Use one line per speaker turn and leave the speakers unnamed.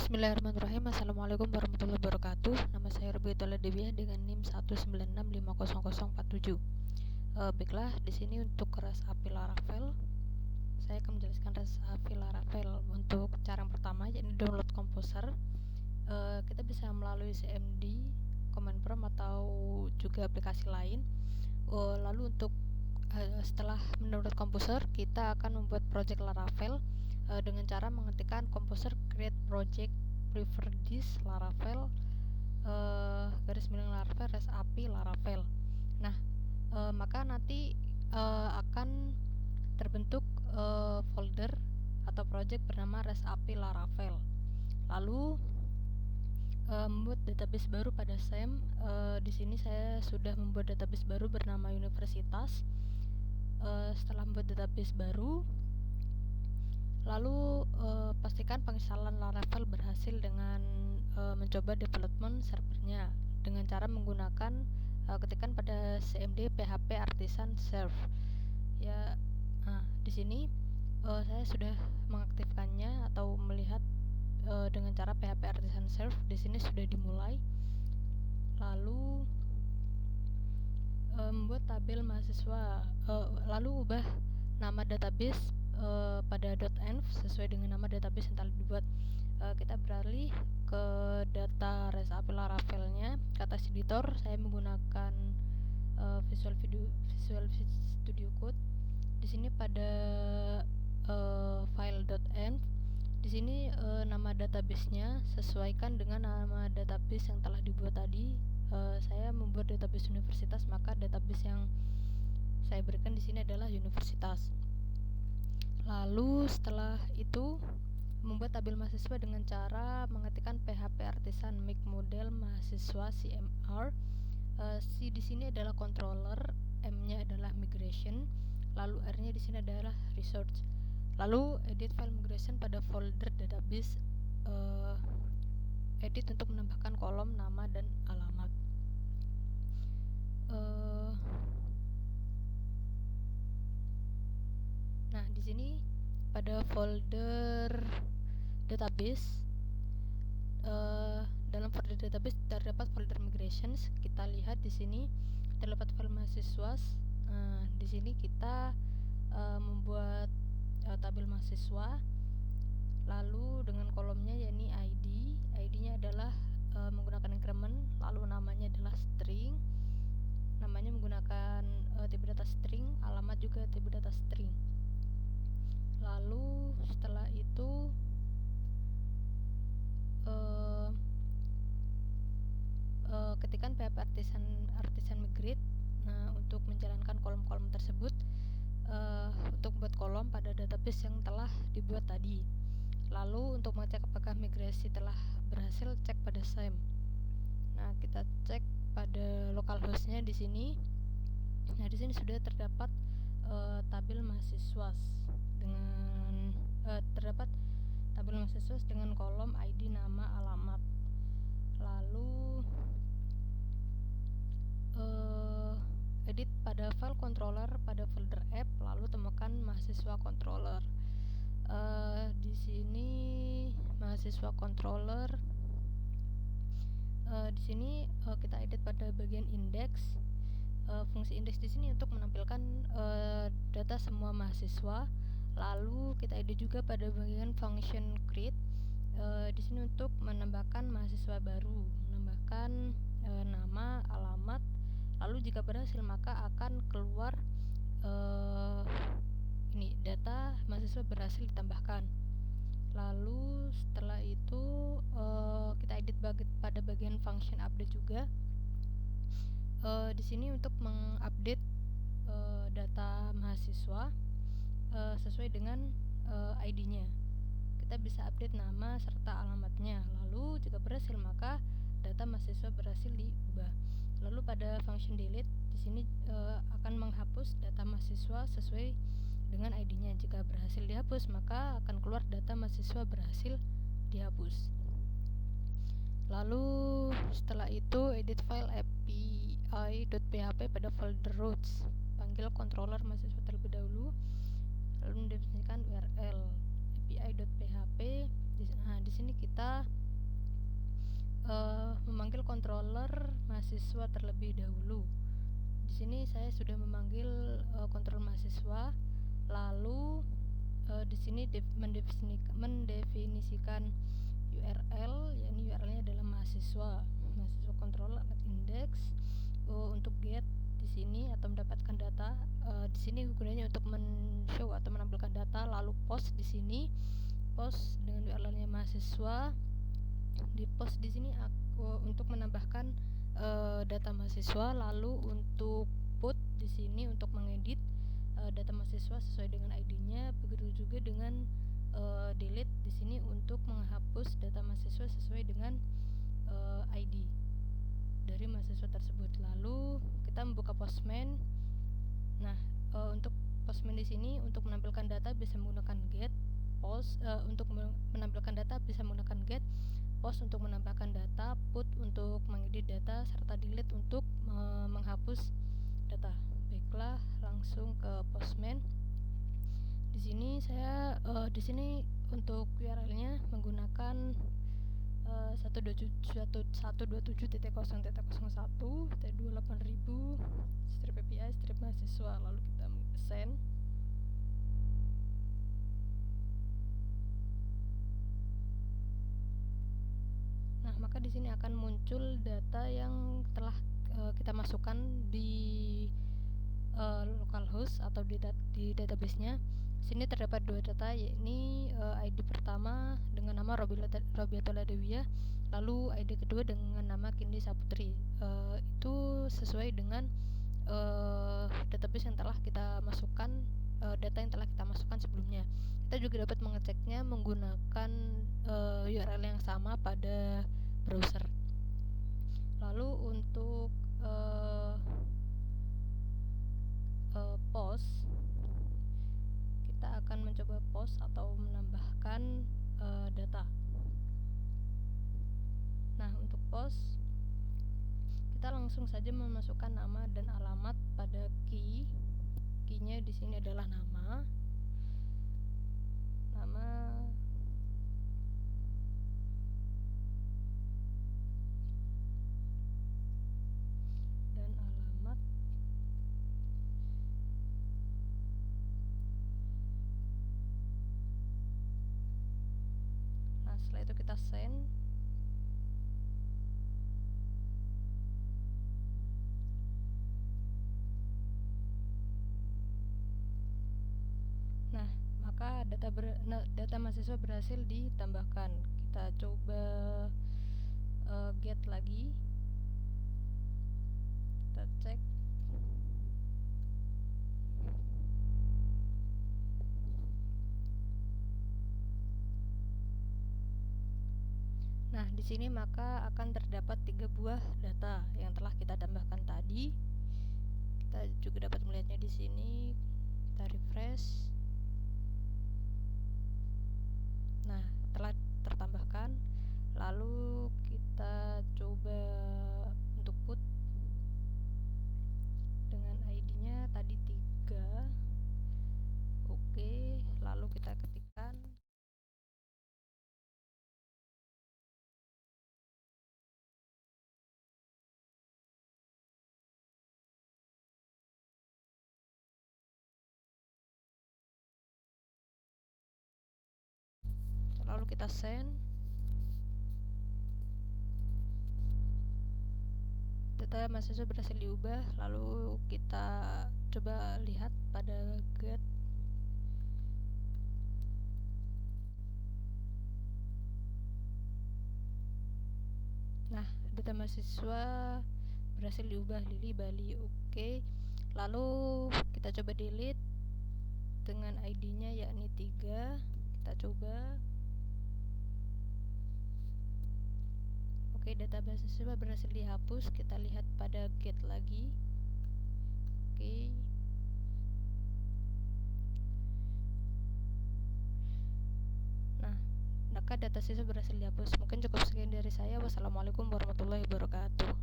Bismillahirrahmanirrahim. Assalamualaikum warahmatullahi wabarakatuh. Nama saya Rubiatul Dewiah dengan NIM 196500047. Baiklah, di sini untuk REST-API Laravel, saya akan menjelaskan REST-API Laravel. Untuk cara yang pertama, yakni download Composer. Kita bisa melalui CMD, command prompt, atau juga aplikasi lain. Lalu untuk setelah mendownload Composer, kita akan membuat project Laravel dengan cara mengetikkan Composer create project prefer this Laravel _Laravel REST-API Laravel. Nah, maka nanti akan terbentuk folder atau project bernama REST-API Laravel. Lalu membuat database baru pada SAM. Di sini saya sudah membuat database baru bernama universitas. Setelah membuat database baru, lalu pastikan penginstalan Laravel berhasil dengan mencoba development servernya dengan cara menggunakan ketikan pada cmd php artisan serve. Ya, di sini saya sudah mengaktifkannya atau melihat dengan cara php artisan serve. Di sini sudah dimulai. Lalu membuat tabel mahasiswa, lalu ubah nama database pada .env sesuai dengan nama database yang telah dibuat. Kita beralih ke data REST-API Laravelnya. Ke atas editor, saya menggunakan Visual Studio Code. Di sini pada file .env, di sini nama databasenya sesuaikan dengan nama database yang telah dibuat tadi. Saya membuat database universitas, maka database yang saya berikan di sini adalah universitas. Lalu setelah itu membuat tabel mahasiswa dengan cara mengetikkan php artisan make model mahasiswa cmr. C di sini adalah controller, M-nya adalah migration, lalu R-nya di sini adalah research. Lalu edit file migration pada folder database, edit untuk menambahkan kolom nama dan alamat. Nah, di sini pada folder database, dalam folder database terdapat folder migrations. Kita lihat di sini terdapat file mahasiswa. Di sini kita membuat tabel mahasiswa, lalu dengan kolomnya yakni ID-nya adalah menggunakan increment, lalu namanya adalah string, namanya menggunakan tipe data string, alamat juga tipe data string. Lalu setelah itu ketikan php artisan migrate. Nah, untuk menjalankan kolom-kolom tersebut, untuk membuat kolom pada database yang telah dibuat tadi. Lalu untuk mengecek apakah migrasi telah berhasil, cek pada SAM. Nah, kita cek pada localhostnya di sini. Nah, di sini sudah terdapat tabel mahasiswa dengan terdapat tabel mahasiswa dengan kolom ID, nama, alamat. Lalu edit pada file controller pada folder app, lalu temukan mahasiswa controller. Di sini mahasiswa controller. Di sini kita edit pada bagian index. Fungsi indeks di sini untuk menampilkan data semua mahasiswa. Lalu kita edit juga pada bagian function create. Di sini untuk menambahkan mahasiswa baru, menambahkan nama, alamat. Lalu jika berhasil maka akan keluar ini data mahasiswa berhasil ditambahkan. Lalu setelah itu kita edit pada bagian function update juga. Di sini untuk mengupdate data mahasiswa sesuai dengan ID-nya. Kita bisa update nama serta alamatnya. Lalu jika berhasil maka data mahasiswa berhasil diubah. Lalu pada function delete di sini akan menghapus data mahasiswa sesuai dengan ID-nya. Jika berhasil dihapus maka akan keluar data mahasiswa berhasil dihapus. Lalu setelah itu edit file api.php pada folder routes. Panggil controller mahasiswa terlebih dahulu, lalu mendefinisikan URL api.php. Di sini kita controller mahasiswa terlebih dahulu. Di sini saya sudah memanggil controller mahasiswa, lalu di sini mendefinisikan URL, yakni URL-nya adalah mahasiswa controller index. Untuk get di sini atau mendapatkan data, di sini gunanya untuk men-show atau menampilkan data, lalu post di sini, post dengan URL-nya mahasiswa. Di post di sini untuk menambahkan data mahasiswa, lalu untuk put di sini untuk mengedit data mahasiswa sesuai dengan ID-nya. Begitu juga dengan delete di sini untuk menghapus data mahasiswa sesuai dengan ID dari mahasiswa tersebut. Lalu kita membuka Postman. Nah, untuk Postman di sini untuk menampilkan data bisa menggunakan get, post untuk menampilkan data bisa menggunakan get, post untuk menambahkan data, put untuk mengedit data, serta delete untuk menghapus data. Baiklah, langsung ke Postman. Di sini saya di sini untuk URL-nya menggunakan 127.101.28000/mahasiswa, lalu kita send. Nah, maka di sini akan muncul data yang telah kita masukkan di localhost atau di database-nya. Sini terdapat dua data, yakni ID pertama dengan nama Robiatola Dewia, lalu ID kedua dengan nama Kindi Saputri. Itu sesuai dengan database yang telah kita masukkan, data yang telah kita masukkan sebelumnya. Kita juga dapat mengeceknya menggunakan URL yang sama pada browser. Lalu untuk post, kita akan mencoba post atau menambahkan data. Nah, untuk post kita langsung saja memasukkan nama dan alamat pada key-nya di sini adalah nama dan alamat. Nah, setelah itu kita send. Nah, maka data mahasiswa berhasil ditambahkan. Kita coba get lagi, kita cek. Nah, di sini maka akan terdapat 3 buah data yang telah kita tambahkan tadi. Kita juga dapat melihatnya di sini. Kita refresh. Nah, telah tertambahkan. Lalu kita coba untuk put dengan ID-nya tadi 3. Oke, lalu kita ketikkan. Lalu kita send. Data mahasiswa berhasil diubah. Lalu kita coba lihat pada get. Nah, data mahasiswa berhasil diubah Lili Bali. Oke. Lalu kita coba delete dengan ID-nya yakni 3. Kita coba. Oke, data mahasiswa berhasil dihapus. Kita lihat pada get lagi. Oke. Nah, maka data siswa berhasil dihapus. Mungkin cukup sekian dari saya. Wassalamualaikum warahmatullahi wabarakatuh.